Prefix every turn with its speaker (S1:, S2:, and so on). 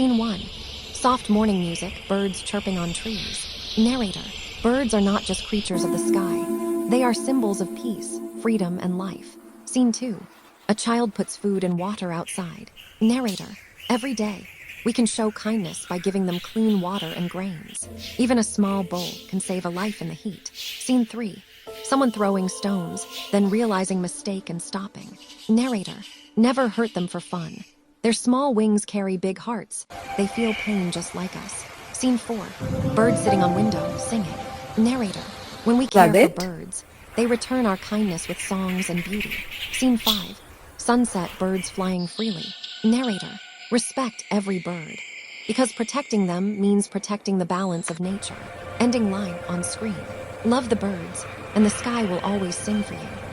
S1: Scene 1. Soft morning music, birds chirping on trees. Narrator. Birds are not just creatures of the sky. They are symbols of peace, freedom, and life. Scene 2. A child puts food and water outside. Narrator. Every day, we can show kindness by giving them clean water and grains. Even a small bowl can save a life in the heat. Scene 3. Someone throwing stones, then realizing mistake and stopping. Narrator. Never hurt them for fun. Their small wings carry big hearts. They feel pain just like us. Scene 4. Birds sitting on window, singing. Narrator. When we care for
S2: Radit?
S1: birds, they return our kindness with songs and beauty. Scene 5. Sunset, birds flying freely. Narrator. Respect every bird. Because protecting them means protecting the balance of nature. Ending line on screen. Love the birds, and the sky will always sing for you.